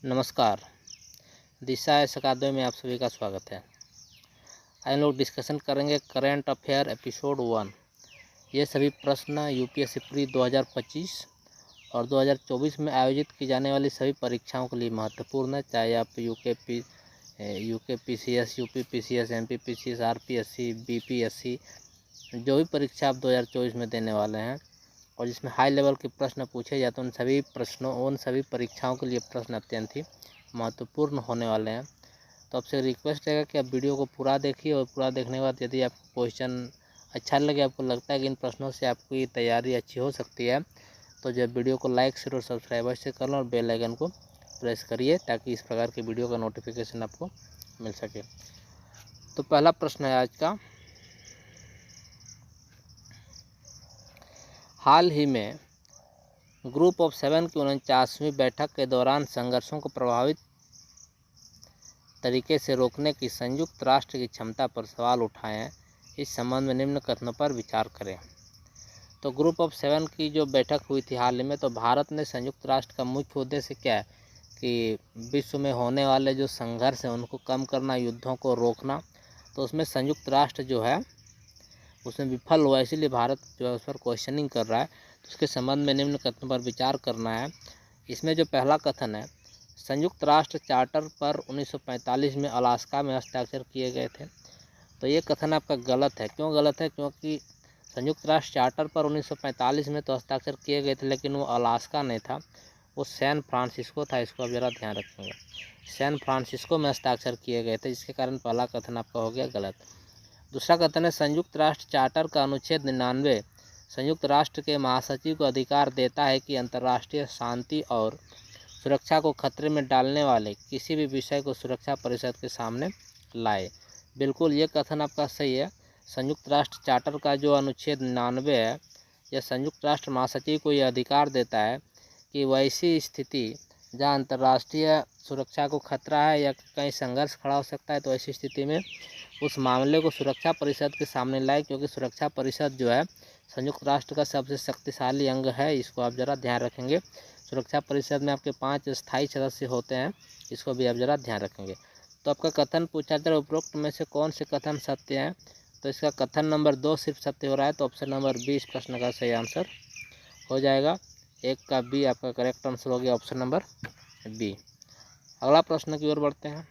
नमस्कार, दिशा एस अकादमी में आप सभी का स्वागत है। आज हम लोग डिस्कशन करेंगे करंट अफेयर एपिसोड 1। ये सभी प्रश्न यूपीएससी प्री 2025 और 2024 में आयोजित की जाने वाली सभी परीक्षाओं के लिए महत्वपूर्ण है। चाहे आप UK PCS, UP PCS, MP PCS, RPSC, BPSC, जो भी परीक्षा आप 2024 में देने वाले हैं और जिसमें हाई लेवल के प्रश्न पूछे जाते हैं, उन सभी परीक्षाओं के लिए प्रश्न अत्यंत ही महत्वपूर्ण होने वाले हैं। तो आपसे रिक्वेस्ट रहेगा कि आप वीडियो को पूरा देखिए और पूरा देखने के बाद यदि आपको क्वेश्चन अच्छा लगे, आपको लगता है कि इन प्रश्नों से आपकी तैयारी अच्छी हो सकती है, तो जब वीडियो को लाइक शेयर और सब्सक्राइब से कर लो और बेल आइकन को प्रेस करिए ताकि इस प्रकार की वीडियो का नोटिफिकेशन आपको मिल सके। तो पहला प्रश्न है आज का, हाल ही में ग्रुप ऑफ 7 की 49वीं बैठक के दौरान संघर्षों को प्रभावित तरीके से रोकने की संयुक्त राष्ट्र की क्षमता पर सवाल उठाए हैं। इस संबंध में निम्न कथनों पर विचार करें। तो ग्रुप ऑफ 7 की जो बैठक हुई थी हाल ही में, तो भारत ने संयुक्त राष्ट्र का मुख्य उद्देश्य क्या है कि विश्व में होने वाले जो संघर्ष हैं उनको कम करना, युद्धों को रोकना। तो उसमें संयुक्त राष्ट्र जो है उसमें विफल हुआ, इसीलिए भारत जो है उस पर क्वेश्चनिंग कर रहा है। तो उसके संबंध में निम्न कथनों पर विचार करना है। इसमें जो पहला कथन है, संयुक्त राष्ट्र चार्टर पर 1945 में अलास्का में हस्ताक्षर किए गए थे। तो ये कथन आपका गलत है। क्यों गलत है? क्योंकि संयुक्त राष्ट्र चार्टर पर 1945 में तो हस्ताक्षर किए गए थे, लेकिन वो अलास्का नहीं था, वो सैन फ्रांसिस्को था। इसको आप ज़रा ध्यान रखेंगे, सैन फ्रांसिस्को में हस्ताक्षर किए गए थे, जिसके कारण पहला कथन आपका हो गया गलत। दूसरा कथन है, संयुक्त राष्ट्र चार्टर का अनुच्छेद 99 संयुक्त राष्ट्र के महासचिव को अधिकार देता है कि अंतर्राष्ट्रीय शांति और सुरक्षा को खतरे में डालने वाले किसी भी विषय को सुरक्षा परिषद के सामने लाए। बिल्कुल ये कथन आपका सही है। संयुक्त राष्ट्र चार्टर का जो अनुच्छेद 99 है, यह संयुक्त राष्ट्र महासचिव को यह अधिकार देता है कि वैसी स्थिति जहाँ अंतर्राष्ट्रीय सुरक्षा को खतरा है या कहीं संघर्ष खड़ा हो सकता है, तो ऐसी स्थिति में उस मामले को सुरक्षा परिषद के सामने लाए, क्योंकि सुरक्षा परिषद जो है संयुक्त राष्ट्र का सबसे शक्तिशाली अंग है। इसको आप ज़रा ध्यान रखेंगे। सुरक्षा परिषद में आपके 5 स्थायी सदस्य होते हैं, इसको भी आप ज़रा ध्यान रखेंगे। तो आपका कथन पूछा जाए उपरोक्त में से कौन से कथन सत्य हैं, तो इसका कथन नंबर 2 सिर्फ सत्य हो रहा है, तो ऑप्शन नंबर 20 प्रश्न का सही आंसर हो जाएगा। 1 का बी आपका करेक्ट आंसर हो गया, ऑप्शन नंबर बी। अगला प्रश्न की ओर बढ़ते हैं।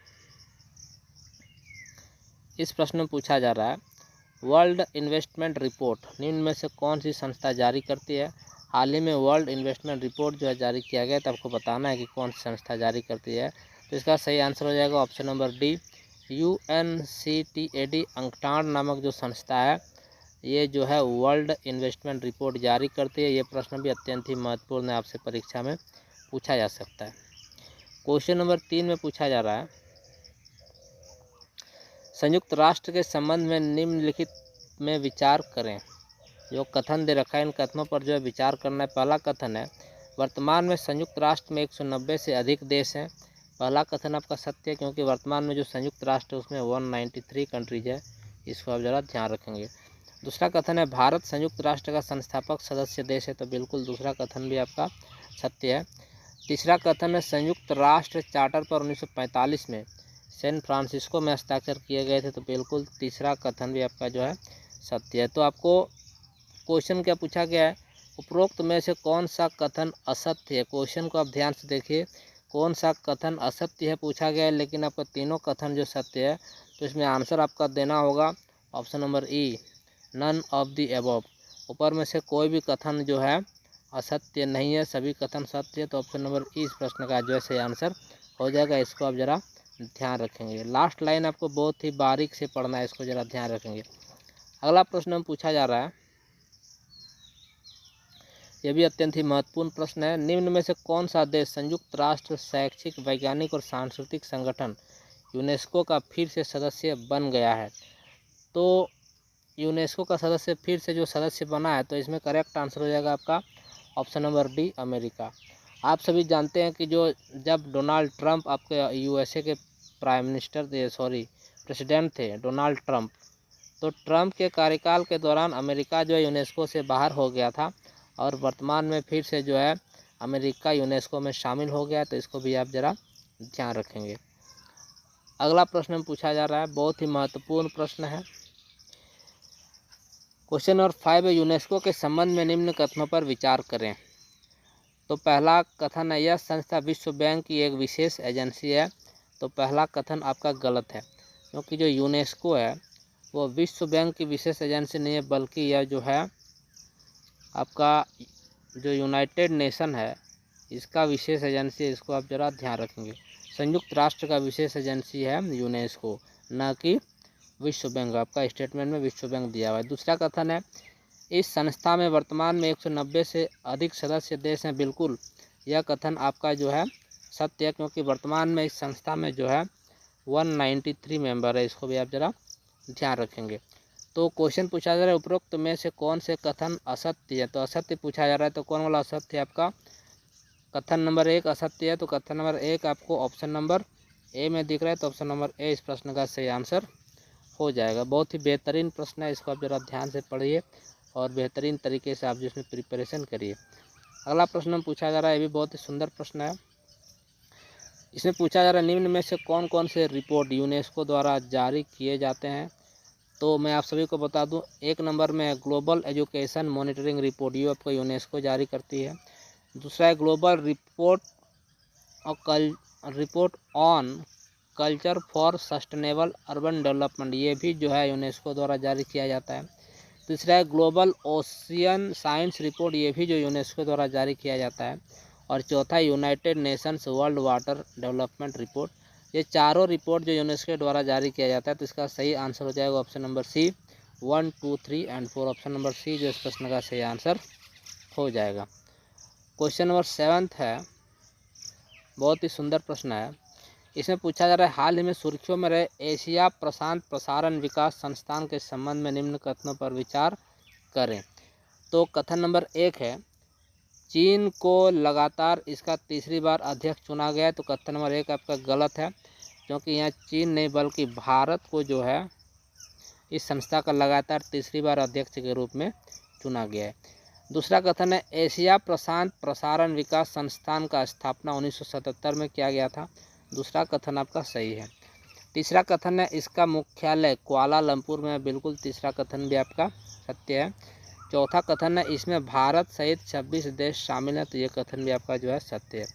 इस प्रश्न में पूछा जा रहा है, वर्ल्ड इन्वेस्टमेंट रिपोर्ट निम्न में से कौन सी संस्था जारी करती है? हाल ही में वर्ल्ड इन्वेस्टमेंट रिपोर्ट जो है जारी किया गया, तो आपको बताना है कि कौन सी संस्था जारी करती है। तो इसका सही आंसर हो जाएगा option number D, UNCTAD UNCTAD नामक जो संस्था है, ये जो है वर्ल्ड इन्वेस्टमेंट रिपोर्ट जारी करती है। ये प्रश्न भी अत्यंत ही महत्वपूर्ण है, आपसे परीक्षा में पूछा जा सकता है। क्वेश्चन नंबर 3 में पूछा जा रहा है, संयुक्त राष्ट्र के संबंध में निम्नलिखित में विचार करें। जो कथन दे रखा है, इन कथनों पर जो है विचार करना है। पहला कथन है, वर्तमान में संयुक्त राष्ट्र में 190 से अधिक देश हैं। पहला कथन आपका सत्य है, क्योंकि वर्तमान में जो संयुक्त राष्ट्र है उसमें 193 कंट्रीज है। इसको आप ज़रा ध्यान रखेंगे। दूसरा कथन है, भारत संयुक्त राष्ट्र का संस्थापक सदस्य देश है। तो बिल्कुल दूसरा कथन भी आपका सत्य है। तीसरा कथन है, संयुक्त राष्ट्र चार्टर पर 1945 में सैन फ्रांसिस्को में हस्ताक्षर किए गए थे। तो बिल्कुल तीसरा कथन भी आपका जो है सत्य है। तो आपको क्वेश्चन क्या पूछा गया है, उपरोक्त में से कौन सा कथन असत्य है? क्वेश्चन को आप ध्यान से देखिए, कौन सा कथन असत्य है पूछा गया है, लेकिन आपका तीनों कथन जो सत्य है। तो इसमें आंसर आपका देना होगा option number E, none of the above. ऊपर में से कोई भी कथन जो है असत्य नहीं है, सभी कथन सत्य है। तो ऑप्शन नंबर ई इस प्रश्न का जो है सही आंसर हो जाएगा। इसको आप ज़रा ध्यान रखेंगे। लास्ट लाइन आपको बहुत ही बारीक से पढ़ना है, इसको ज़रा ध्यान रखेंगे। अगला प्रश्न में पूछा जा रहा है, यह भी अत्यंत ही महत्वपूर्ण प्रश्न है, निम्न में से कौन सा देश संयुक्त राष्ट्र शैक्षिक, वैज्ञानिक और सांस्कृतिक संगठन यूनेस्को का फिर से सदस्य बन गया है? तो यूनेस्को का सदस्य फिर से जो सदस्य बना है, तो इसमें करेक्ट आंसर हो जाएगा आपका ऑप्शन नंबर डी, अमेरिका। आप सभी जानते हैं कि जब डोनाल्ड ट्रंप आपके USA के प्रेसिडेंट थे, डोनाल्ड ट्रंप, तो ट्रंप के कार्यकाल के दौरान अमेरिका जो है यूनेस्को से बाहर हो गया था और वर्तमान में फिर से जो है अमेरिका यूनेस्को में शामिल हो गया, तो इसको भी आप ज़रा ध्यान रखेंगे। अगला प्रश्न पूछा जा रहा है, बहुत ही महत्वपूर्ण प्रश्न है। क्वेश्चन नंबर 5 है, यूनेस्को के संबंध में निम्न कथनों पर विचार करें। तो पहला कथन है, यह संस्था विश्व बैंक की एक विशेष एजेंसी है। तो पहला कथन आपका गलत है, क्योंकि जो यूनेस्को है वो विश्व बैंक की विशेष एजेंसी नहीं है, बल्कि यह जो है आपका जो यूनाइटेड नेशन है इसका विशेष एजेंसी है। इसको आप ज़रा ध्यान रखेंगे। संयुक्त राष्ट्र का विशेष एजेंसी है यूनेस्को, न कि विश्व बैंक। आपका स्टेटमेंट में विश्व बैंक दिया हुआ है। दूसरा कथन है, इस संस्था में वर्तमान में 190 से अधिक सदस्य देश हैं। बिल्कुल, यह कथन आपका जो है सत्य है, क्योंकि वर्तमान में इस संस्था में जो है 193 मेंबर है। इसको भी आप ज़रा ध्यान रखेंगे। तो क्वेश्चन पूछा जा रहा है, उपरोक्त में से कौन से कथन असत्य है। तो असत्य पूछा जा रहा है, तो कौन वाला असत्य है आपका? कथन नंबर 1 असत्य है। तो कथन नंबर 1 आपको ऑप्शन नंबर ए में दिख रहा है, तो ऑप्शन नंबर ए इस प्रश्न का सही आंसर हो जाएगा। बहुत ही बेहतरीन प्रश्न है, इसको आप ज़रा ध्यान से पढ़िए और बेहतरीन तरीके से आप जिसमें प्रिपरेशन करिए। अगला प्रश्न पूछा जा रहा है, ये भी बहुत ही सुंदर प्रश्न है। इसमें पूछा जा रहा है, निम्न में से कौन कौन से रिपोर्ट यूनेस्को द्वारा जारी किए जाते हैं। तो मैं आप सभी को बता दूं, 1 नंबर में ग्लोबल एजुकेशन मॉनिटरिंग रिपोर्ट, ये आपको यूनेस्को जारी करती है। दूसरा है global report on culture for sustainable urban development, ये भी जो है यूनेस्को द्वारा जारी किया जाता है। तीसरा है ग्लोबल ओशियन साइंस रिपोर्ट, ये भी जो यूनेस्को द्वारा जारी किया जाता है। और चौथा United Nations world water development report. ये चारों रिपोर्ट जो यूनेस्को द्वारा जारी किया जाता है, तो इसका सही आंसर हो जाएगा option number C, 1, 2, 3 and 4। Option number C जो इस प्रश्न का सही आंसर हो जाएगा। क्वेश्चन नंबर 7 है, बहुत ही सुंदर प्रश्न है। इसमें पूछा जा रहा है, हाल ही में सुर्खियों में रहे एशिया प्रशांत प्रसारण विकास संस्थान के संबंध में निम्न कथनों पर विचार करें। तो कथन नंबर 1 है, चीन को लगातार इसका तीसरी बार अध्यक्ष चुना गया है। तो कथन नंबर 1 आपका गलत है, क्योंकि यहाँ चीन नहीं बल्कि भारत को जो है इस संस्था का लगातार तीसरी बार अध्यक्ष के रूप में चुना गया है। दूसरा कथन है, एशिया प्रशांत प्रसारण विकास संस्थान का स्थापना 1977 में किया गया था। दूसरा कथन आपका सही है। तीसरा कथन है, इसका मुख्यालय कुआलालंपुर में। बिल्कुल, तीसरा कथन भी आपका सत्य है। चौथा कथन है, इसमें भारत सहित 26 देश शामिल हैं। तो ये कथन भी आपका जो है सत्य है।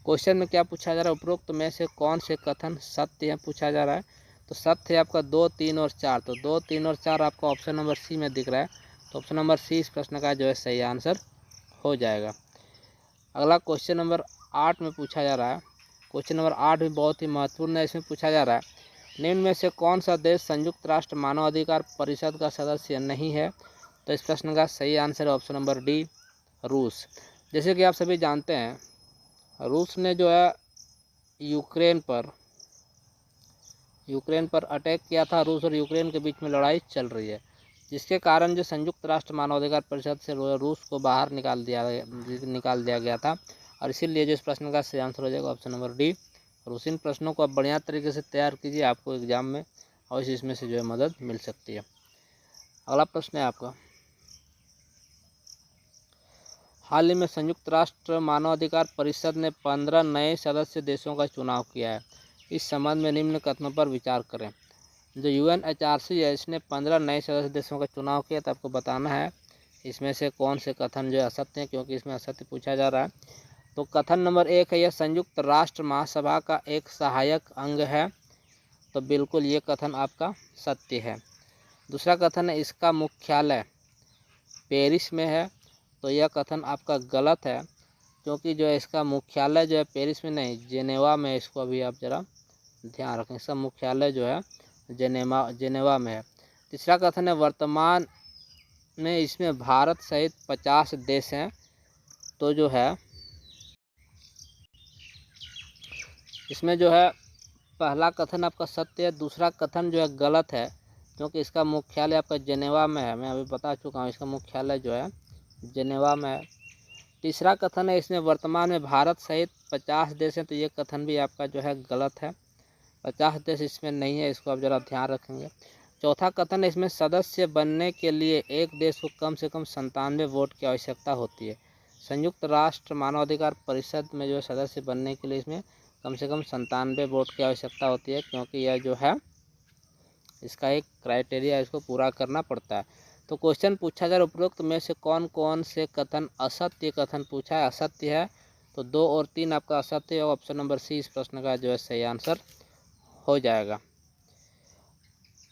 क्वेश्चन में क्या पूछा जा रहा है, उपरोक्त में से कौन से कथन सत्य है पूछा जा रहा है। तो सत्य है आपका 2, 3 और 4। तो 2, 3 और 4 आपका ऑप्शन नंबर सी में दिख रहा है। तो ऑप्शन नंबर सी इस प्रश्न का जो है सही आंसर हो जाएगा। अगला क्वेश्चन नंबर 8 में पूछा जा रहा है। क्वेश्चन नंबर 8 भी बहुत ही महत्वपूर्ण है। इसमें पूछा जा रहा है, निम्न में से कौन सा देश संयुक्त राष्ट्र मानवाधिकार परिषद का सदस्य नहीं है। तो इस प्रश्न का सही आंसर है ऑप्शन नंबर डी, रूस। जैसे कि आप सभी जानते हैं, रूस ने जो है यूक्रेन पर अटैक किया था। रूस और यूक्रेन के बीच में लड़ाई चल रही है, जिसके कारण जो संयुक्त राष्ट्र मानवाधिकार परिषद से रूस को बाहर निकाल दिया गया था। और इसीलिए जो इस प्रश्न का सही आंसर हो जाएगा ऑप्शन नंबर डी, रूस। इन प्रश्नों को आप बढ़िया तरीके से तैयार कीजिए, आपको एग्जाम में और इसमें से जो है मदद मिल सकती है। अगला प्रश्न है आपका, हाल ही में संयुक्त राष्ट्र मानवाधिकार परिषद ने 15 नए सदस्य देशों का चुनाव किया है। इस संबंध में निम्न कथनों पर विचार करें। जो UNHRC है, इसने 15 नए सदस्य देशों का चुनाव किया। तो आपको बताना है इसमें से कौन से कथन जो है असत्य हैं, क्योंकि इसमें असत्य पूछा जा रहा है। तो कथन नंबर 1 है, यह संयुक्त राष्ट्र महासभा का एक सहायक अंग है। तो बिल्कुल ये कथन आपका सत्य है। दूसरा कथन है, इसका मुख्यालय पेरिस में है। तो यह कथन आपका गलत है, क्योंकि जो है इसका मुख्यालय जो है पेरिस में नहीं, जेनेवा में। इसको अभी आप ज़रा ध्यान रखें, इसका मुख्यालय जो है जेनेवा में है। तीसरा कथन है, वर्तमान में इसमें भारत सहित 50 देश हैं। तो जो है इसमें जो है पहला कथन आपका सत्य है। दूसरा कथन जो है गलत है, क्योंकि इसका मुख्यालय आपका जेनेवा में है। मैं अभी बता चुका हूँ, इसका मुख्यालय जो है जेनेवा में है। तीसरा कथन है, इसमें वर्तमान में भारत सहित 50 देश हैं। तो ये कथन भी आपका जो है गलत है, 50 देश इसमें नहीं है। इसको आप ज़रा ध्यान रखेंगे। चौथा कथन है, इसमें सदस्य बनने के लिए एक देश को कम से कम 97 वोट की आवश्यकता होती है। संयुक्त राष्ट्र मानवाधिकार परिषद में जो है सदस्य बनने के लिए इसमें कम से कम 97 वोट की आवश्यकता होती है, क्योंकि यह जो है इसका एक क्राइटेरिया, इसको पूरा करना पड़ता है। तो क्वेश्चन पूछा जा रहा है उपरोक्त में से कौन कौन से कथन असत्य कथन पूछा है, असत्य है, तो 2 और 3 आपका असत्य है। ऑप्शन नंबर सी इस प्रश्न का जो है सही आंसर हो जाएगा।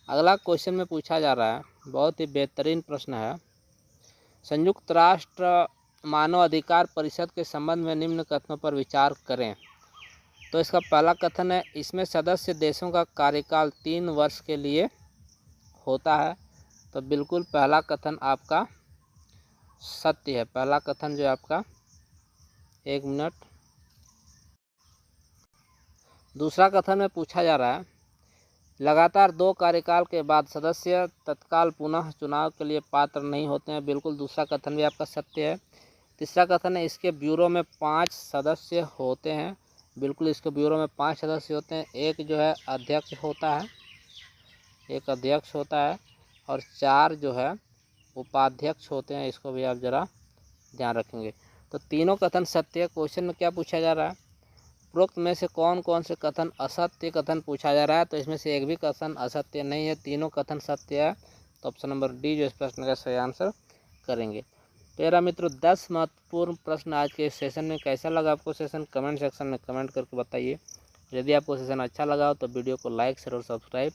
अगला क्वेश्चन में पूछा जा रहा है, बहुत ही बेहतरीन प्रश्न है। संयुक्त राष्ट्र मानव अधिकार परिषद के संबंध में निम्न कथनों पर विचार करें। तो इसका पहला कथन है, इसमें सदस्य देशों का कार्यकाल 3 वर्ष के लिए होता है। तो बिल्कुल पहला कथन आपका सत्य है। पहला कथन जो है आपका, 1 मिनट। दूसरा कथन में पूछा जा रहा है, लगातार 2 कार्यकाल के बाद सदस्य तत्काल पुनः चुनाव के लिए पात्र नहीं होते हैं। बिल्कुल दूसरा कथन भी आपका सत्य है। तीसरा कथन है, इसके ब्यूरो में 5 सदस्य होते हैं। बिल्कुल इसके ब्यूरो में 5 सदस्य होते हैं। एक जो है अध्यक्ष होता है, एक अध्यक्ष होता है, और 4 जो है उपाध्यक्ष होते हैं। इसको भी आप ज़रा ध्यान रखेंगे। तो तीनों कथन सत्य है। क्वेश्चन में क्या पूछा जा रहा है, उपरोक्त में से कौन कौन से कथन असत्य कथन पूछा जा रहा है। तो इसमें से एक भी कथन असत्य नहीं है, तीनों कथन सत्य है। तो ऑप्शन नंबर डी जो इस प्रश्न का सही आंसर करेंगे। मेरा मित्रों 10 महत्वपूर्ण प्रश्न आज के सेशन में। कैसा लगा आपको सेशन, कमेंट सेक्शन में कमेंट करके बताइए। यदि आपको सेशन अच्छा लगा हो तो वीडियो को लाइक शेयर और सब्सक्राइब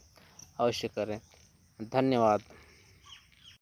अवश्य करें। धन्यवाद।